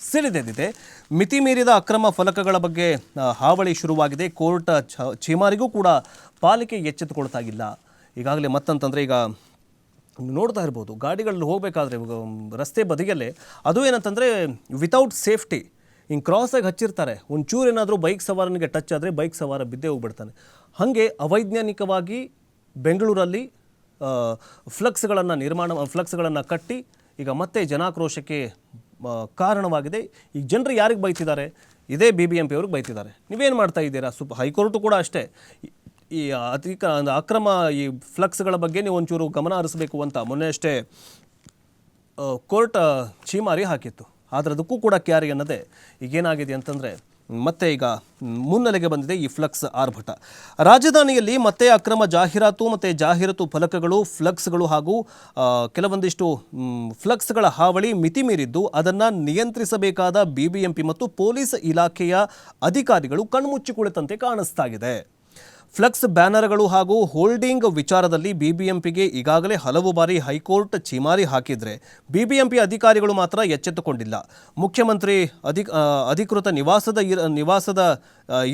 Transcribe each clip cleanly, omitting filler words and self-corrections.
ಸಿಡಿದೆದ್ದಿದೆ. ಮಿತಿ ಮೀರಿದ ಅಕ್ರಮ ಫಲಕಗಳ ಬಗ್ಗೆ ಹಾವಳಿ ಶುರುವಾಗಿದೆ. ಕೋರ್ಟ್ ಛೀಮಾರಿಗೂ ಕೂಡ ಪಾಲಿಕೆ ಎಚ್ಚೆತ್ತುಕೊಳ್ತಾಗಿಲ್ಲ. ಈಗಾಗಲೇ ಮತ್ತಂತಂದರೆ ಈಗ ನೋಡ್ತಾ ಇರ್ಬೋದು, ಗಾಡಿಗಳಲ್ಲಿ ಹೋಗಬೇಕಾದ್ರೆ ರಸ್ತೆ ಬದಿಯಲ್ಲೇ ಅದು ಏನಂತಂದರೆ ವಿತೌಟ್ ಸೇಫ್ಟಿ ಹಿಂಗೆ ಕ್ರಾಸಾಗಿ ಹಚ್ಚಿರ್ತಾರೆ. ಒಂಚೂರು ಏನಾದರೂ ಬೈಕ್ ಸವಾರನಿಗೆ ಟಚ್ ಆದರೆ ಬೈಕ್ ಸವಾರ ಬಿದ್ದೇ ಹೋಗ್ಬಿಡ್ತಾನೆ. ಹಾಗೆ ಅವೈಜ್ಞಾನಿಕವಾಗಿ ಬೆಂಗಳೂರಲ್ಲಿ ಫ್ಲಕ್ಸ್ಗಳನ್ನು ಕಟ್ಟಿ ಈಗ ಮತ್ತೆ ಜನಾಕ್ರೋಶಕ್ಕೆ ಕಾರಣವಾಗಿದೆ. ಈಗ ಜನರು ಯಾರಿಗೆ ಬೈತಿದ್ದಾರೆ? ಇದೇ BBMP ಅವ್ರಿಗೆ ಬೈತಿದ್ದಾರೆ. ನೀವೇನು ಮಾಡ್ತಾ ಇದ್ದೀರಾ? ಹೈಕೋರ್ಟು ಕೂಡ ಅಷ್ಟೇ ಈ ಅಕ್ರಮ ಈ ಫ್ಲಕ್ಸ್ಗಳ ಬಗ್ಗೆ ನೀವು ಒಂಚೂರು ಗಮನ ಹರಿಸಬೇಕು ಅಂತ ಮೊನ್ನೆ ಅಷ್ಟೇ ಕೋರ್ಟ್ ಛೀಮಾರಿ ಹಾಕಿತ್ತು. ಆದರೆ ಅದಕ್ಕೂ ಕೂಡ ಕ್ಯಾರಿ ಅನ್ನೋದೇ ಈಗೇನಾಗಿದೆ ಅಂತಂದರೆ ಮತ್ತೆ ಈಗ ಮುನ್ನೆಲೆಗೆ ಬಂದಿದೆ ಈ ಫ್ಲಕ್ಸ್ ಆರ್ಭಟ. ರಾಜಧಾನಿಯಲ್ಲಿ ಮತ್ತೆ ಅಕ್ರಮ ಜಾಹೀರಾತು ಮತ್ತು ಜಾಹೀರಾತು ಫಲಕಗಳು, ಫ್ಲಕ್ಸ್ಗಳು ಹಾಗೂ ಕೆಲವೊಂದಿಷ್ಟು ಫ್ಲಕ್ಸ್ಗಳ ಹಾವಳಿ ಮಿತಿ ಮೀರಿದ್ದು ಅದನ್ನು ನಿಯಂತ್ರಿಸಬೇಕಾದ BBMP ಮತ್ತು ಪೊಲೀಸ್ ಇಲಾಖೆಯ ಅಧಿಕಾರಿಗಳು ಕಣ್ಮುಚ್ಚಿ ಕುಳಿತಂತೆ ಕಾಣಿಸ್ತಾಗಿದೆ. ಫ್ಲೆಕ್ಸ್ ಬ್ಯಾನರ್ಗಳು ಹಾಗೂ ಹೋಲ್ಡಿಂಗ್ ವಿಚಾರದಲ್ಲಿ BBMPಗೆ ಈಗಾಗಲೇ ಹಲವು ಬಾರಿ ಹೈಕೋರ್ಟ್ ಛೀಮಾರಿ ಹಾಕಿದರೆ BBMP ಅಧಿಕಾರಿಗಳು ಮಾತ್ರ ಎಚ್ಚೆತ್ತುಕೊಂಡಿಲ್ಲ. ಮುಖ್ಯಮಂತ್ರಿ ಅಧಿಕೃತ ನಿವಾಸದ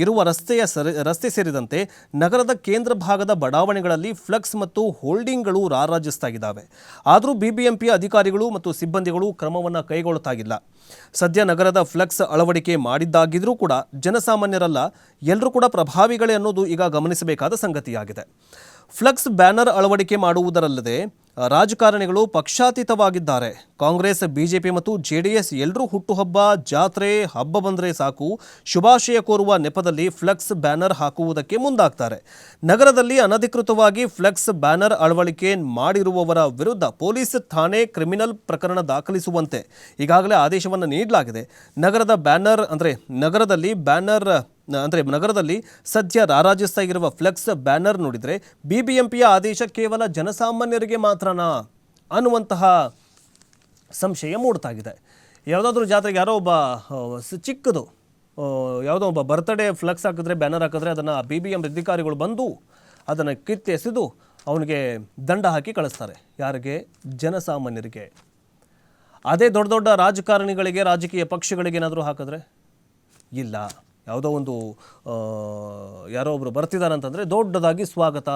ಇರುವ ರಸ್ತೆ ಸೇರಿದಂತೆ ನಗರದ ಕೇಂದ್ರ ಭಾಗದ ಬಡಾವಣೆಗಳಲ್ಲಿ ಫ್ಲೆಕ್ಸ್ ಮತ್ತು ಹೋಲ್ಡಿಂಗ್ಗಳು ರಾರಾಜಿಸ್ತಾಗಿದ್ದಾವೆ. ಆದರೂ BBMP ಅಧಿಕಾರಿಗಳು ಮತ್ತು ಸಿಬ್ಬಂದಿಗಳು ಕ್ರಮವನ್ನು ಕೈಗೊಳ್ಳುತ್ತಾಗಿಲ್ಲ. ಸದ್ಯ ನಗರದ ಫ್ಲೆಕ್ಸ್ ಅಳವಡಿಕೆ ಮಾಡಿದ್ದಾಗಿದ್ರೂ ಕೂಡ ಜನಸಾಮಾನ್ಯರಲ್ಲ, ಎಲ್ಲರೂ ಕೂಡ ಪ್ರಭಾವಿಗಳೇ ಅನ್ನೋದು ಈಗ ಗಮನಿಸಬೇಕಾದ ಸಂಗತಿಯಾಗಿದೆ. ಫ್ಲೆಕ್ಸ್ ಬ್ಯಾನರ್ ಅಳವಡಿಕೆ ಮಾಡುವುದರಲ್ಲದೆ ರಾಜಕಾರಣಿಗಳು ಪಕ್ಷಾತೀತವಾಗಿದ್ದಾರೆ. ಕಾಂಗ್ರೆಸ್, BJP ಮತ್ತು JDS ಎಲ್ಲರೂ ಹುಟ್ಟುಹಬ್ಬ, ಜಾತ್ರೆ, ಹಬ್ಬ ಬಂದರೆ ಸಾಕು ಶುಭಾಶಯ ಕೋರುವ ನೆಪದಲ್ಲಿ ಫ್ಲೆಕ್ಸ್ ಬ್ಯಾನರ್ ಹಾಕುವುದಕ್ಕೆ ಮುಂದಾಗ್ತಾರೆ. ನಗರದಲ್ಲಿ ಅನಧಿಕೃತವಾಗಿ ಫ್ಲೆಕ್ಸ್ ಬ್ಯಾನರ್ ಅಳವಡಿಕೆ ಮಾಡಿರುವವರ ವಿರುದ್ಧ ಪೊಲೀಸ್ ಠಾಣೆ ಕ್ರಿಮಿನಲ್ ಪ್ರಕರಣ ದಾಖಲಿಸುವಂತೆ ಈಗಾಗಲೇ ಆದೇಶವನ್ನು ನೀಡಲಾಗಿದೆ. ನಗರದಲ್ಲಿ ಸದ್ಯ ರಾರಾಜಿಸ್ತಾ ಇರುವ ಫ್ಲೆಕ್ಸ್ ಬ್ಯಾನರ್ ನೋಡಿದರೆ BBMPಯ ಆದೇಶ ಕೇವಲ ಜನಸಾಮಾನ್ಯರಿಗೆ ಮಾತ್ರನಾ ಅನ್ನುವಂತಹ ಸಂಶಯ ಮೂಡ್ತಾಗಿದೆ. ಯಾವುದಾದ್ರೂ ಜಾತ್ರೆಗೆ ಯಾರೋ ಒಬ್ಬ ಚಿಕ್ಕದು ಯಾವುದೋ ಒಬ್ಬ ಬರ್ತ್ಡೇ ಫ್ಲೆಕ್ಸ್ ಹಾಕಿದ್ರೆ, ಬ್ಯಾನರ್ ಹಾಕಿದ್ರೆ ಅದನ್ನು BBMP ಅಧಿಕಾರಿಗಳು ಬಂದು ಅದನ್ನು ಕಿತ್ತೆಸೆದು ಅವನಿಗೆ ದಂಡ ಹಾಕಿ ಕಳಿಸ್ತಾರೆ. ಯಾರಿಗೆ? ಜನಸಾಮಾನ್ಯರಿಗೆ. ಅದೇ ದೊಡ್ಡ ದೊಡ್ಡ ರಾಜಕಾರಣಿಗಳಿಗೆ, ರಾಜಕೀಯ ಪಕ್ಷಗಳಿಗೆ ಏನಾದರೂ ಹಾಕಿದ್ರೆ ಇಲ್ಲ. ಯಾವುದೋ ಒಂದು ಯಾರೋ ಒಬ್ಬರು ಬರ್ತಿದ್ದಾರೆ ಅಂತಂದರೆ ದೊಡ್ಡದಾಗಿ ಸ್ವಾಗತ,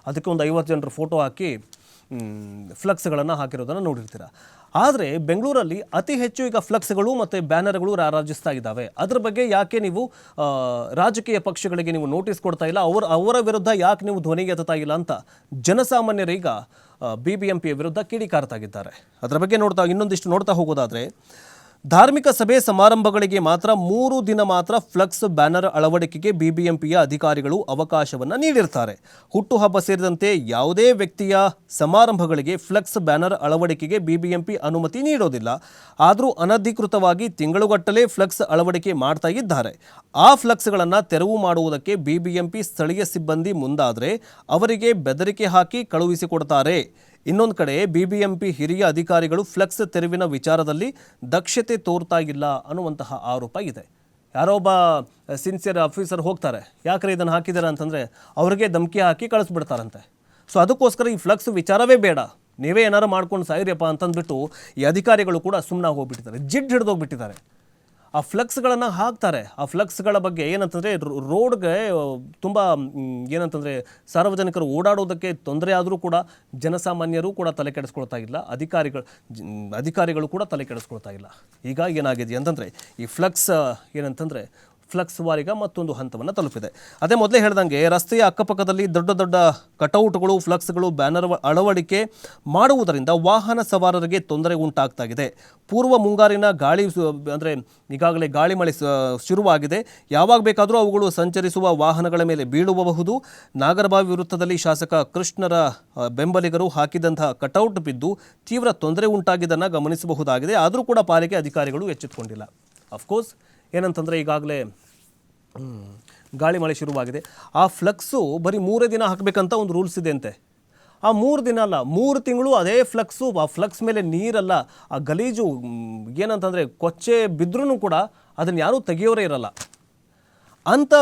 ಅದಕ್ಕೆ ಒಂದು 50 ಜನರ ಫೋಟೋ ಹಾಕಿ ಫ್ಲೆಕ್ಸ್ಗಳನ್ನು ಹಾಕಿರೋದನ್ನು ನೋಡಿರ್ತೀರ. ಆದರೆ ಬೆಂಗಳೂರಲ್ಲಿ ಅತಿ ಹೆಚ್ಚು ಈಗ ಫ್ಲೆಕ್ಸ್ಗಳು ಮತ್ತು ಬ್ಯಾನರ್ಗಳು ರಾರಾಜಿಸ್ತಾ ಇದ್ದಾವೆ. ಅದ್ರ ಬಗ್ಗೆ ಯಾಕೆ ನೀವು ರಾಜಕೀಯ ಪಕ್ಷಗಳಿಗೆ ನೀವು ನೋಟಿಸ್ ಕೊಡ್ತಾ ಇಲ್ಲ? ಅವರ ವಿರುದ್ಧ ಯಾಕೆ ನೀವು ಧ್ವನಿಗೆ ಎತ್ತುತ್ತಾ ಇಲ್ಲ ಅಂತ ಜನಸಾಮಾನ್ಯರೀಗ BBMPಯ ವಿರುದ್ಧ ಕಿಡಿಕಾರ್ತಾಗಿದ್ದಾರೆ. ಅದರ ಬಗ್ಗೆ ಇನ್ನೊಂದಿಷ್ಟು ನೋಡ್ತಾ ಹೋಗೋದಾದರೆ, ಧಾರ್ಮಿಕ ಸಭೆ ಸಮಾರಂಭಗಳಿಗೆ ಮಾತ್ರ 3 ದಿನ ಮಾತ್ರ ಫ್ಲೆಕ್ಸ್ ಬ್ಯಾನರ್ ಅಳವಡಿಕೆಗೆ BBMPಯ ಅಧಿಕಾರಿಗಳು ಅವಕಾಶವನ್ನು ನೀಡಿರ್ತಾರೆ. ಹುಟ್ಟುಹಬ್ಬ ಸೇರಿದಂತೆ ಯಾವುದೇ ವ್ಯಕ್ತಿಯ ಸಮಾರಂಭಗಳಿಗೆ ಫ್ಲೆಕ್ಸ್ ಬ್ಯಾನರ್ ಅಳವಡಿಕೆಗೆ BBMP ಅನುಮತಿ ನೀಡೋದಿಲ್ಲ. ಆದರೂ ಅನಧಿಕೃತವಾಗಿ ತಿಂಗಳುಗಟ್ಟಲೆ ಫ್ಲೆಕ್ಸ್ ಅಳವಡಿಕೆ ಮಾಡ್ತಾ ಇದ್ದಾರೆ. ಆ ಫ್ಲೆಕ್ಸ್ಗಳನ್ನು ತೆರವು ಮಾಡುವುದಕ್ಕೆ BBMP ಸ್ಥಳೀಯ ಸಿಬ್ಬಂದಿ ಮುಂದಾದರೆ ಅವರಿಗೆ ಬೆದರಿಕೆ ಹಾಕಿ ಕಳುಹಿಸಿಕೊಡ್ತಾರೆ. ಇನ್ನೊಂದು ಕಡೆ BBMP ಹಿರಿಯ ಅಧಿಕಾರಿಗಳು ಫ್ಲೆಕ್ಸ್ ತೆರವಿನ ವಿಚಾರದಲ್ಲಿ ದಕ್ಷತೆ ತೋರ್ತಾ ಇಲ್ಲ ಅನ್ನುವಂತಹ ಆರೋಪ ಇದೆ. ಯಾರೋ ಒಬ್ಬ ಸಿನ್ಸಿಯರ್ ಆಫೀಸರ್ ಹೋಗ್ತಾರೆ, ಯಾಕಂದರೆ ಇದನ್ನು ಹಾಕಿದ್ದಾರೆ ಅಂತಂದರೆ ಅವ್ರಿಗೆ ಧಮಕಿ ಹಾಕಿ ಕಳಿಸ್ಬಿಡ್ತಾರಂತೆ. ಸೊ ಅದಕ್ಕೋಸ್ಕರ ಈ ಫ್ಲೆಕ್ಸ್ ವಿಚಾರವೇ ಬೇಡ, ನೀವೇ ಏನಾರು ಮಾಡ್ಕೊಂಡು ಸಾಯಿರಿಯಪ್ಪ ಅಂತಂದ್ಬಿಟ್ಟು ಈ ಅಧಿಕಾರಿಗಳು ಕೂಡ ಸುಮ್ಮನೆ ಹೋಗ್ಬಿಟ್ಟಿದ್ದಾರೆ, ಜಿಡ್ ಹಿಡಿದೋಗ್ಬಿಟ್ಟಿದ್ದಾರೆ. ಆ ಫ್ಲೆಕ್ಸ್ಗಳನ್ನು ಹಾಕ್ತಾರೆ. ಆ ಫ್ಲೆಕ್ಸ್ಗಳ ಬಗ್ಗೆ ಏನಂತಂದರೆ ರೋಡ್ಗೆ ತುಂಬ ಏನಂತಂದರೆ ಸಾರ್ವಜನಿಕರು ಓಡಾಡೋದಕ್ಕೆ ತೊಂದರೆ ಆದರೂ ಕೂಡ ಜನಸಾಮಾನ್ಯರು ಕೂಡ ತಲೆ ಕೆಡಿಸ್ಕೊಳ್ತಾ ಇಲ್ಲ, ಅಧಿಕಾರಿಗಳು ಕೂಡ ತಲೆ ಕೆಡಿಸ್ಕೊಳ್ತಾ ಇಲ್ಲ. ಈಗ ಏನಾಗಿದೆ ಅಂತಂದರೆ ಈ ಫ್ಲೆಕ್ಸ್ ಏನಂತಂದರೆ ಫ್ಲೆಕ್ಸ್ ವಾರಿಗ ಮತ್ತೊಂದು ಹಂತವನ್ನು ತಲುಪಿದೆ. ಅದೇ ಮೊದಲೇ ಹೇಳ್ದಂಗೆ ರಸ್ತೆಯ ಅಕ್ಕಪಕ್ಕದಲ್ಲಿ ದೊಡ್ಡ ದೊಡ್ಡ ಕಟೌಟ್ಗಳು, ಫ್ಲೆಕ್ಸ್ಗಳು, ಬ್ಯಾನರ್ ಅಳವಡಿಕೆ ಮಾಡುವುದರಿಂದ ವಾಹನ ಸವಾರರಿಗೆ ತೊಂದರೆ ಉಂಟಾಗ್ತಾಗಿದೆ. ಪೂರ್ವ ಮುಂಗಾರಿನ ಗಾಳಿ ಅಂದರೆ ಈಗಾಗಲೇ ಗಾಳಿ ಮಳೆ ಶುರುವಾಗಿದೆ. ಯಾವಾಗ ಬೇಕಾದರೂ ಅವುಗಳು ಸಂಚರಿಸುವ ವಾಹನಗಳ ಮೇಲೆ ಬೀಳಬಹುದು. ನಾಗರಬಾವಿ ವೃತ್ತದಲ್ಲಿ ಶಾಸಕ ಕೃಷ್ಣರ ಬೆಂಬಲಿಗರು ಹಾಕಿದಂತಹ ಕಟೌಟ್ ಬಿದ್ದು ತೀವ್ರ ತೊಂದರೆ ಉಂಟಾಗಿದ್ದನ್ನು ಗಮನಿಸಬಹುದಾಗಿದೆ. ಆದರೂ ಕೂಡ ಪಾಲಿಕೆ ಅಧಿಕಾರಿಗಳು ಎಚ್ಚೆತ್ತುಕೊಂಡಿಲ್ಲ. ಅಫ್ಕೋರ್ಸ್ ಏನಂತಂದರೆ ಈಗಾಗಲೇ ಗಾಳಿ ಮಳೆ ಶುರುವಾಗಿದೆ. ಆ ಫ್ಲೆಕ್ಸು ಬರೀ 3 ದಿನ ಹಾಕಬೇಕಂತ ಒಂದು ರೂಲ್ಸ್ ಇದೆ ಅಂತೆ. ಆ 3 ದಿನ ಅಲ್ಲ, 3 ತಿಂಗಳು ಅದೇ ಫ್ಲೆಕ್ಸು, ಆ ಫ್ಲೆಕ್ಸ್ ಮೇಲೆ ನೀರಲ್ಲ, ಆ ಗಲೀಜು ಏನಂತಂದರೆ ಕೊಚ್ಚೆ ಬಿದ್ದರೂ ಕೂಡ ಅದನ್ನು ಯಾರೂ ತೆಗೆಯೋರೇ ಇರಲ್ಲ ಅಂತ